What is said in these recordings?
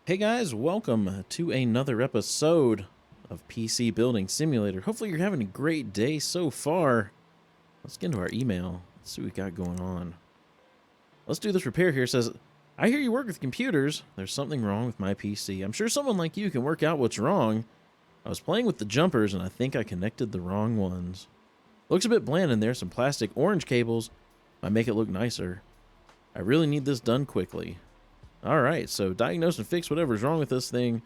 Hey guys, welcome to another episode of PC Building Simulator. Hopefully you're having a great day so far. Let's get into our email. Let's see what we got going on. Let's do this repair here. It says, I hear you work with computers. There's something wrong with my PC. I'm sure someone like you can work out what's wrong. I was playing with the jumpers and I think I connected the wrong ones. Looks a bit bland in there. Some plastic orange cables might make it look nicer. I really need this done quickly. Alright, so diagnose and fix whatever's wrong with this thing.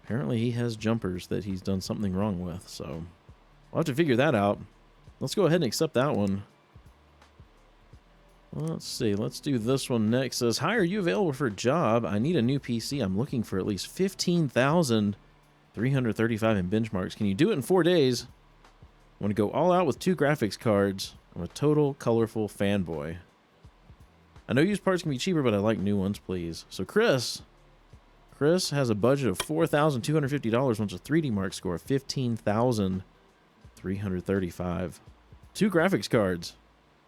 Apparently he has jumpers that he's done something wrong with, so we'll have to figure that out. Let's go ahead and accept that one. Let's see, let's do this one next. It says, hi, are you available for a job? I need a new PC. I'm looking for at least 15,335 in benchmarks. Can you do it in 4 days? I want to go all out with 2 graphics cards. I'm a total colorful fanboy. I know used parts can be cheaper, but I like new ones, please. So Chris has a budget of $4,250, wants a 3D Mark score of 15,335. 2 graphics cards.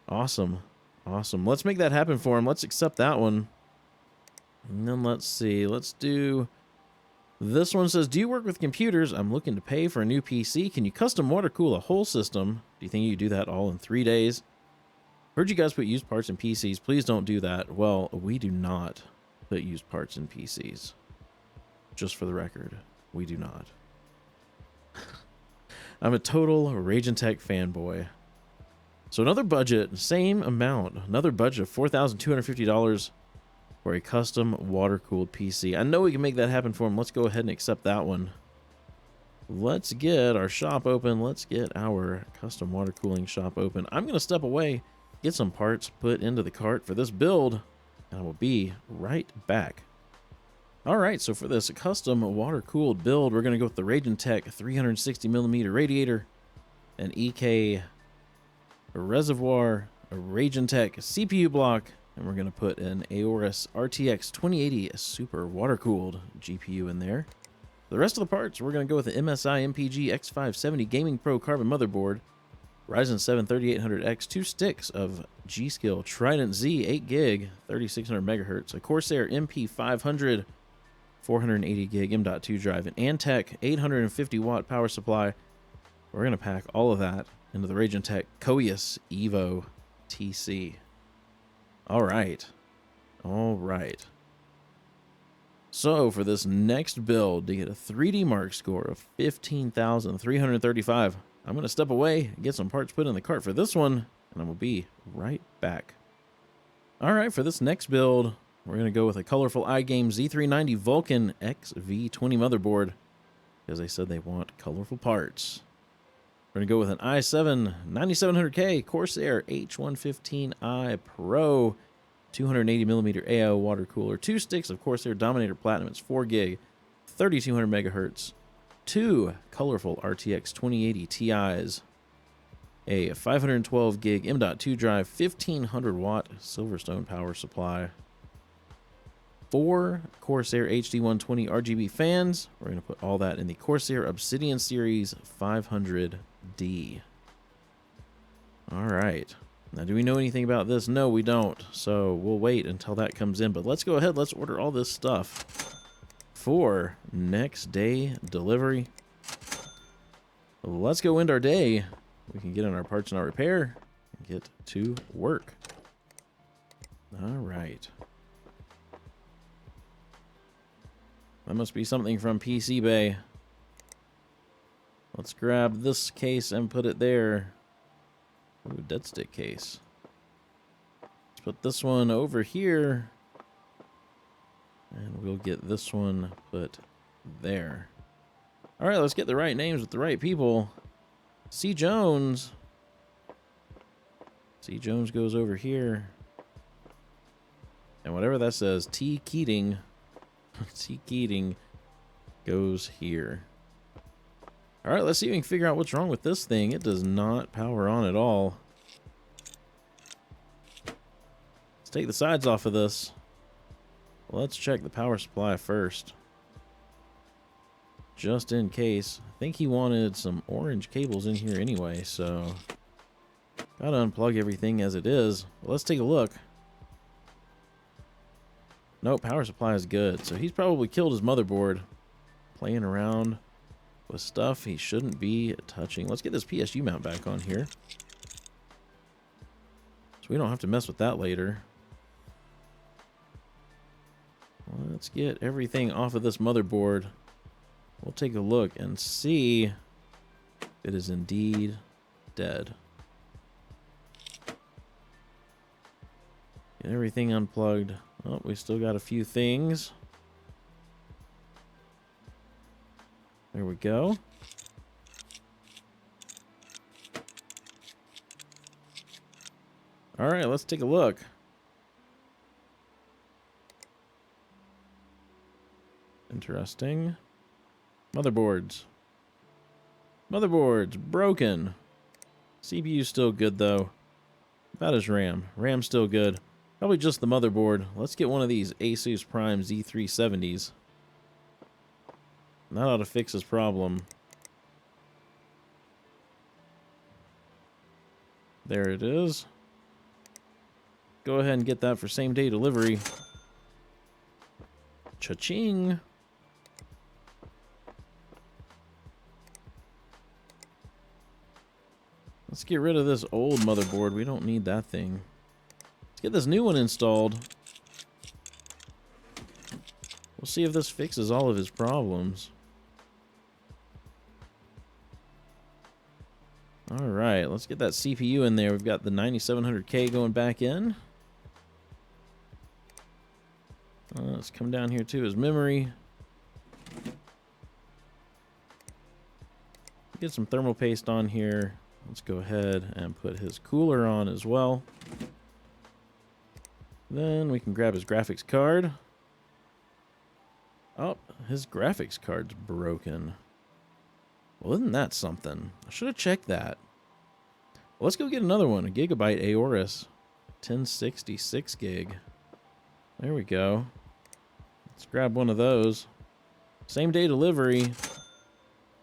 Awesome. Awesome. Let's make that happen for him. Let's accept that one. And then let's see. Let's do... This one says, do you work with computers? I'm looking to pay for a new PC. Can you custom water cool a whole system? Do you think you could do that all in 3 days? Heard you guys put used parts in PCs. Please don't do that. Well, we do not put used parts in PCs. Just for the record, we do not. I'm a total Raijintek fanboy. So another budget, same amount. Another budget of $4,250 for a custom water-cooled PC. I know we can make that happen for him. Let's go ahead and accept that one. Let's get our shop open. Let's get our custom water cooling shop open. I'm going to step away, get some parts put into the cart for this build, and I will be right back. Alright, so for this custom water-cooled build, we're going to go with the Raijintek 360mm radiator, an EK reservoir, a Raijintek CPU block, and we're going to put an Aorus RTX 2080 super water-cooled GPU in there. The rest of the parts, we're going to go with the MSI MPG X570 Gaming Pro Carbon motherboard, Ryzen 7 3800X, 2 sticks of G-Skill Trident Z 8GB 3600 MHz, a Corsair MP500 480GB M.2 drive, an Antec 850 watt power supply. We're going to pack all of that into the Raijintek Koius Evo TC. Alright. Alright. So for this next build, to get a 3D Mark score of 15,335, I'm going to step away, get some parts put in the cart for this one, and I will be right back. Alright, for this next build, we're going to go with a colorful iGame Z390 Vulcan XV20 motherboard, because they said they want colorful parts. We're going to go with an i7 9700K Corsair H115i Pro 280mm AO water cooler, 2 sticks of Corsair Dominator Platinum, it's 4GB, 3200 MHz, 2 colorful RTX 2080 Ti's, a 512GB M.2 drive, 1500 watt Silverstone power supply, 4 Corsair HD120 RGB fans. We're going to put all that in the Corsair Obsidian Series 500D. Alright. Now, do we know anything about this? No, we don't. So we'll wait until that comes in. But let's go ahead. Let's order all this stuff for next day delivery. Let's go end our day. We can get on our parts and our repair and get to work. Alright. That must be something from PC Bay. Let's grab this case and put it there. Ooh, dead stick case. Let's put this one over here. And we'll get this one put there. Alright, let's get the right names with the right people. C. Jones. C. Jones goes over here. And whatever that says, T. Keating. T. Keating goes here. Alright, let's see if we can figure out what's wrong with this thing. It does not power on at all. Let's take the sides off of this. Let's check the power supply first. Just in case. I think he wanted some orange cables in here anyway, so gotta unplug everything as it is. Let's take a look. Nope, power supply is good. So he's probably killed his motherboard. Playing around with stuff he shouldn't be touching. Let's get this PSU mount back on here, so we don't have to mess with that later. Let's get everything off of this motherboard. We'll take a look and see if it is indeed dead. Get everything unplugged. Oh, we still got a few things. There we go. All right, let's take a look. Interesting. Motherboards. Motherboards broken. CPU still good though. About as RAM. RAM still good. Probably just the motherboard. Let's get one of these Asus Prime Z370s. That ought to fix his problem. There it is. Go ahead and get that for same day delivery. Cha-ching. Let's get rid of this old motherboard. We don't need that thing. Let's get this new one installed. We'll see if this fixes all of his problems. All right, let's get that CPU in there. We've got the 9700K going back in. Let's come down here to his memory. Get some thermal paste on here. Let's go ahead and put his cooler on as well. Then we can grab his graphics card. Oh, his graphics card's broken. Well, isn't that something? I should have checked that. Well, let's go get another one. A Gigabyte Aorus 1066 gig. There we go. Let's grab one of those. Same day delivery.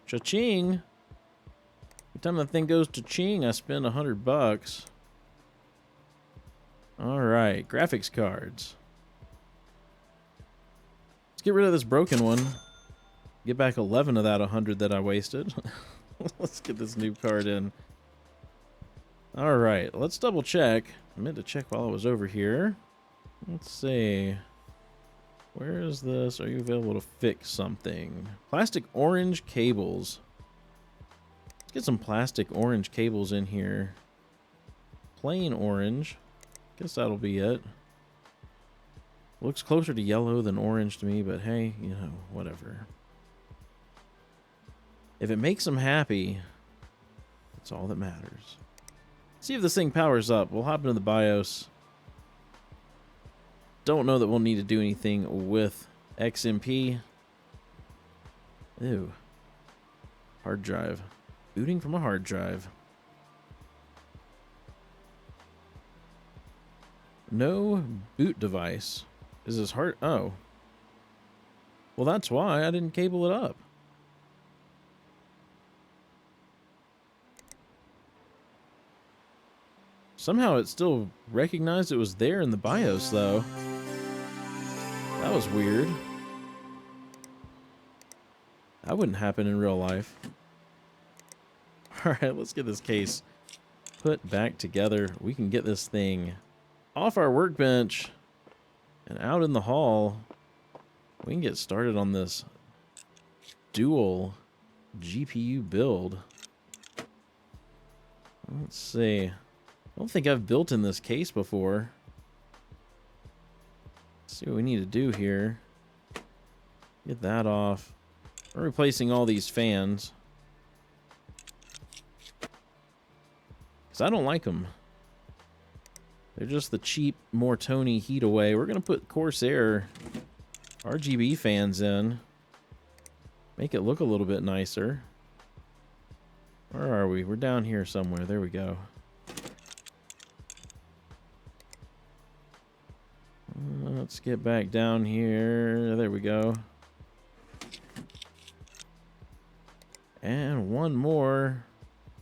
Cha-ching. Every time that thing goes cha-ching, I spend $100. All right, graphics cards. Let's get rid of this broken one. Get back 11 of that 100 that I wasted. Let's get this new card in. All right, let's double check. I meant to check while I was over here. Let's see. Where is this? Are you available to fix something? Plastic orange cables. Let's get some plastic orange cables in here. Plain orange. Guess that'll be it. Looks closer to yellow than orange to me, but hey, you know, whatever. If it makes them happy, that's all that matters. See if this thing powers up. We'll hop into the BIOS. Don't know that we'll need to do anything with XMP. Ew. Hard drive. Booting from a hard drive. No boot device. Is this hard? Oh. Well, that's why I didn't cable it up. Somehow it still recognized it was there in the BIOS, though. That was weird. That wouldn't happen in real life. Alright, let's get this case put back together. We can get this thing off our workbench and out in the hall. We can get started on this dual GPU build. Let's see. I don't think I've built in this case before. Let's see what we need to do here. Get that off. We're replacing all these fans, because I don't like them. They're just the cheap Mortoni heat away. We're going to put Corsair RGB fans in. Make it look a little bit nicer. Where are we? We're down here somewhere. There we go. Let's get back down here. There we go. And one more.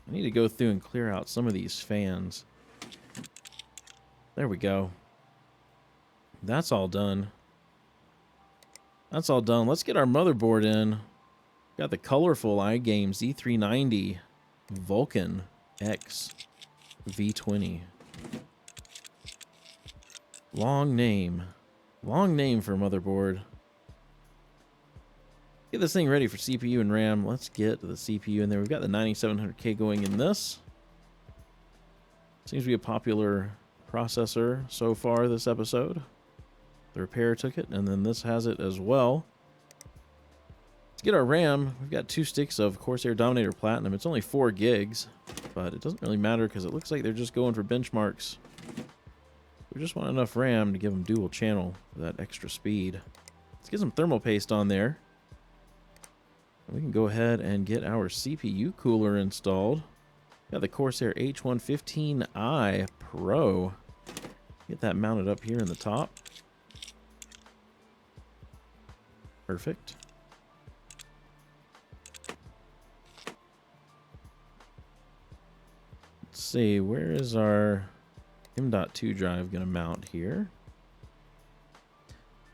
I need to go through and clear out some of these fans. There we go. That's all done. That's all done. Let's get our motherboard in. Got the colorful iGame Z390 Vulcan X V20. Long name. Long name for a motherboard. Get this thing ready for CPU and RAM. Let's get the CPU in there. We've got the 9700K going in this. Seems to be a popular processor so far this episode. The repair took it, and then this has it as well. Let's get our RAM. We've got 2 sticks of Corsair Dominator Platinum. It's only 4 gigs, but it doesn't really matter because it looks like they're just going for benchmarks. We just want enough RAM to give them dual channel for that extra speed. Let's get some thermal paste on there. We can go ahead and get our CPU cooler installed. Got the Corsair H115i Pro. Get that mounted up here in the top. Perfect. Let's see, where is our M.2 drive going to mount here?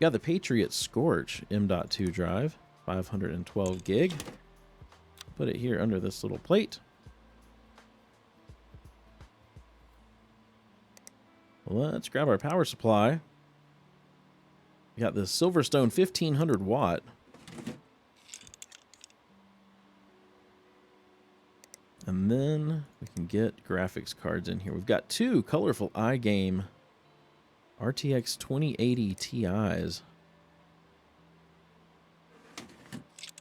Got the Patriot Scorch M.2 drive, 512 gig. Put it here under this little plate. Let's grab our power supply. We got the Silverstone 1500 watt. And then we can get graphics cards in here. We've got 2 colorful iGame RTX 2080 Ti's.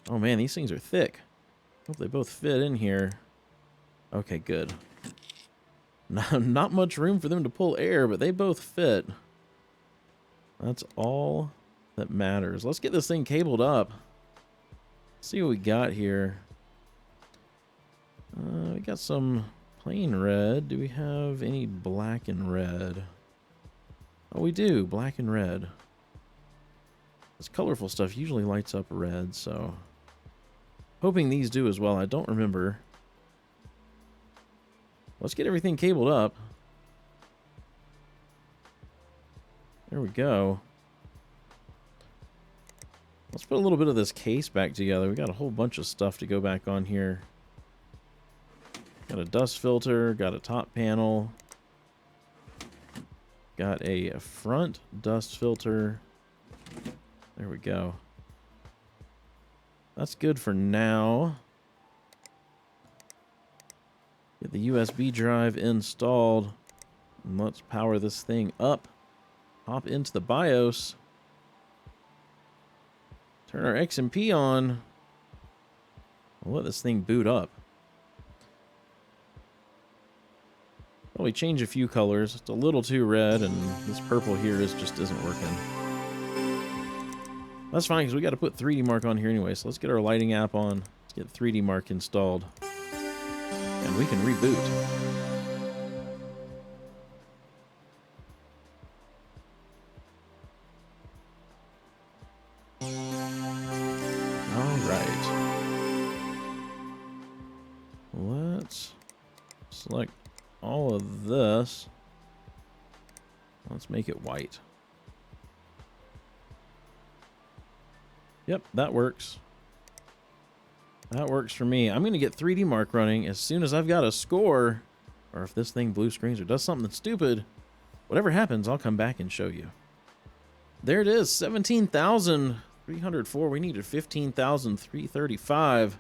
Oh man, these things are thick. Hope they both fit in here. Okay, good. Not much room for them to pull air, but they both fit. That's all that matters. Let's get this thing cabled up. See what we got here. We got some plain red. Do we have any black and red? Oh, we do. Black and red. This colorful stuff usually lights up red, so... hoping these do as well. I don't remember. Let's get everything cabled up. There we go. Let's put a little bit of this case back together. We got a whole bunch of stuff to go back on here. Got a dust filter, got a top panel, got a front dust filter. There we go. That's good for now. Get the USB drive installed. And let's power this thing up. Hop into the BIOS. Turn our XMP on. We'll let this thing boot up. Probably change a few colors. It's a little too red, and this purple here just isn't working. That's fine, because we got to put 3D Mark on here anyway, so let's get our lighting app on. Let's get 3D Mark installed. And we can reboot. Let's select all of this. Let's make it white. Yep, that works. That works for me. I'm going to get 3D Mark running as soon as I've got a score. Or if this thing blue screens or does something stupid, whatever happens, I'll come back and show you. There it is, 17,304. We needed 15,335.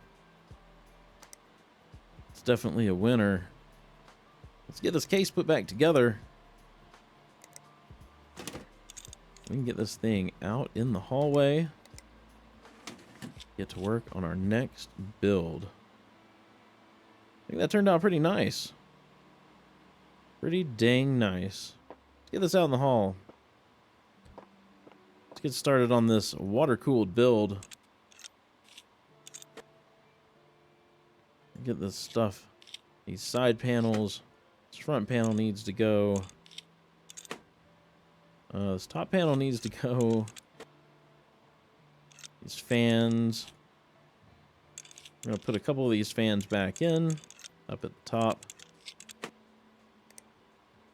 It's definitely a winner. Let's get this case put back together. We can get this thing out in the hallway. Get to work on our next build. I think that turned out pretty nice. Pretty dang nice. Let's get this out in the hall. Let's get started on this water-cooled build. Get this stuff. These side panels. This front panel needs to go. This top panel needs to go. These fans. We're going to put a couple of these fans back in. Up at the top.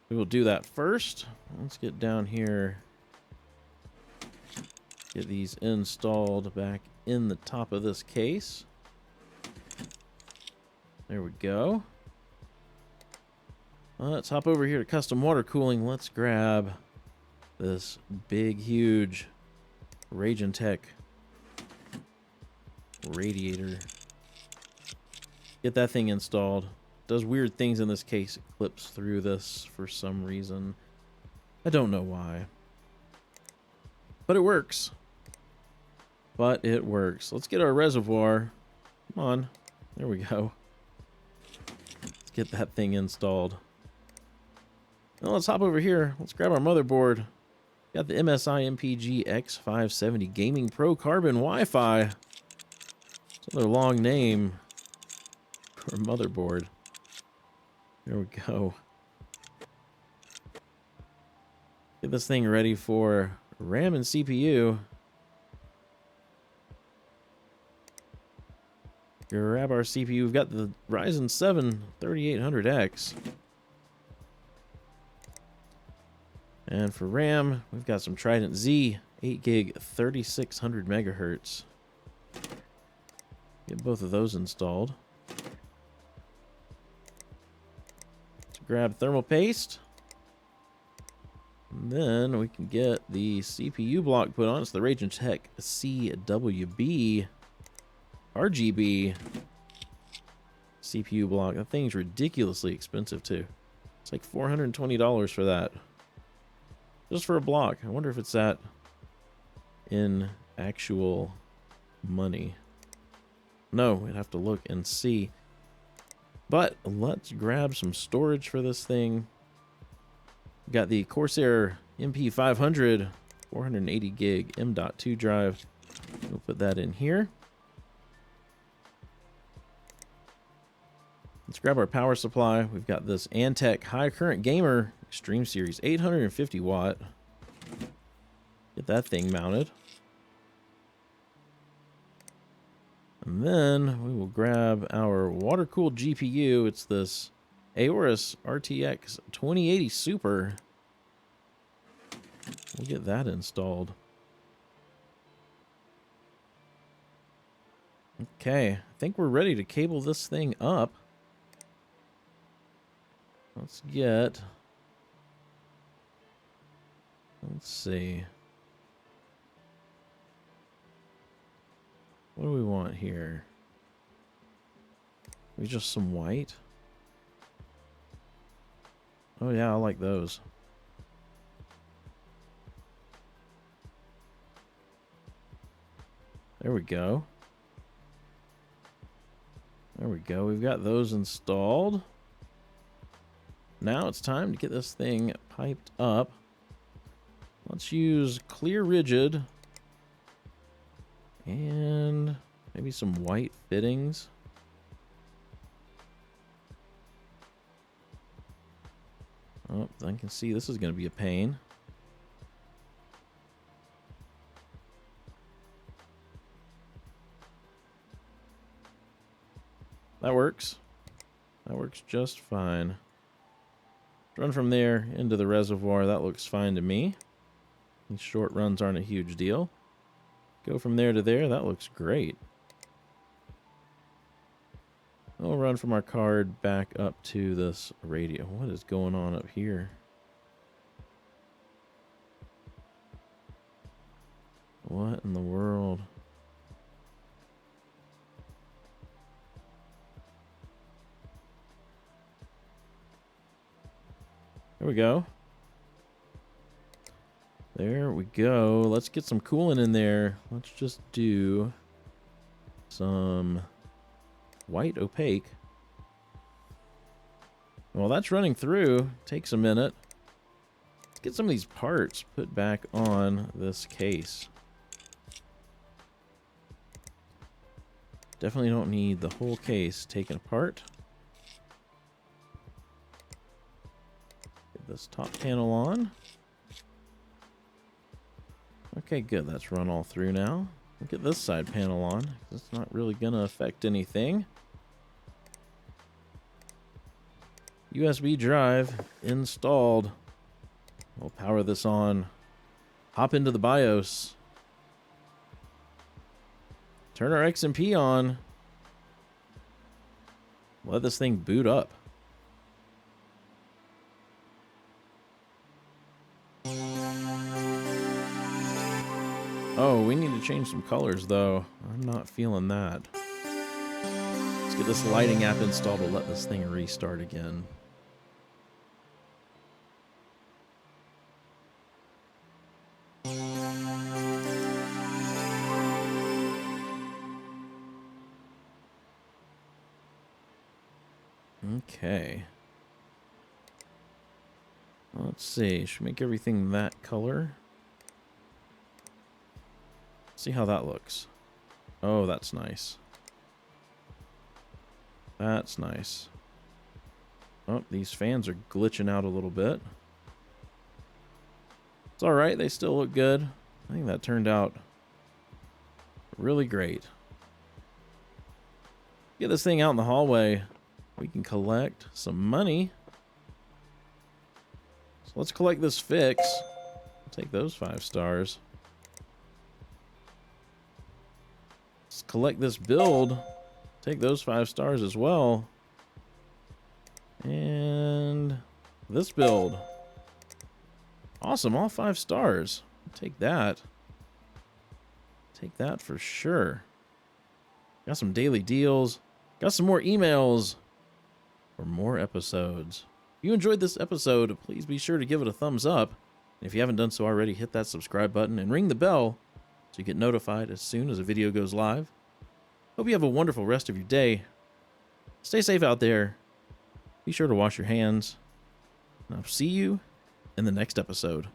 We will do that first. Let's get down here. Get these installed back in the top of this case. There we go. Let's hop over here to custom water cooling. Let's grab this big, huge Raijintek radiator. Get that thing installed. Does weird things in this case. It clips through this for some reason. I don't know why. But it works. But it works. Let's get our reservoir. Come on. There we go. Let's get that thing installed. Now let's hop over here. Let's grab our motherboard. Got the MSI MPG X570 Gaming Pro Carbon Wi-Fi. It's another long name for a motherboard. There we go. Get this thing ready for RAM and CPU. Grab our CPU. We've got the Ryzen 7 3800X. And for RAM, we've got some Trident Z 8 gig 3600 megahertz. Get both of those installed. Let's grab thermal paste. And then we can get the CPU block put on. It's the Raijintek CWB RGB CPU block. That thing's ridiculously expensive too. It's like $420 for that. Just for a block. I wonder if it's that in actual money. No, we'd have to look and see. But let's grab some storage for this thing. We've got the Corsair MP500 480 gig M.2 drive. We'll put that in here. Let's grab our power supply. We've got this Antec High Current Gamer Extreme Series 850 watt. Get that thing mounted. And then we will grab our water-cooled GPU. It's this Aorus RTX 2080 Super. We'll get that installed. Okay, I think we're ready to cable this thing up. Let's see. What do we want here? We just some white? Oh yeah, I like those. There we go. There we go. We've got those installed. Now it's time to get this thing piped up. Let's use clear rigid and maybe some white fittings. Oh, I can see this is going to be a pain. That works. That works just fine. Run from there into the reservoir. That looks fine to me. These short runs aren't a huge deal. Go from there to there. That looks great. We'll run from our card back up to this radio. What is going on up here? What in the world? There we go. There we go. Let's get some coolant in there. Let's just do some white opaque. Well, that's running through. Takes a minute. Let's get some of these parts put back on this case. Definitely don't need the whole case taken apart. Get this top panel on. Okay, good. That's run all through now. We'll get this side panel on. It's not really going to affect anything. USB drive installed. We'll power this on. Hop into the BIOS. Turn our XMP on. Let this thing boot up. Oh, we need to change some colors, though. I'm not feeling that. Let's get this lighting app installed to let this thing restart again. Okay. Let's see. Should make everything that color. See how that looks. Oh, that's nice. That's nice. Oh, these fans are glitching out a little bit. It's alright, they still look good. I think that turned out really great. Get this thing out in the hallway. We can collect some money. So let's collect this fix. Take those 5 stars. Let's collect this build. Take those 5 stars as well. And this build. Awesome, all 5 stars. Take that. Take that for sure. Got some daily deals. Got some more emails for more episodes. If you enjoyed this episode, please be sure to give it a thumbs up. And if you haven't done so already, hit that subscribe button and ring the bell so you get notified as soon as a video goes live. Hope you have a wonderful rest of your day. Stay safe out there. Be sure to wash your hands. And I'll see you in the next episode.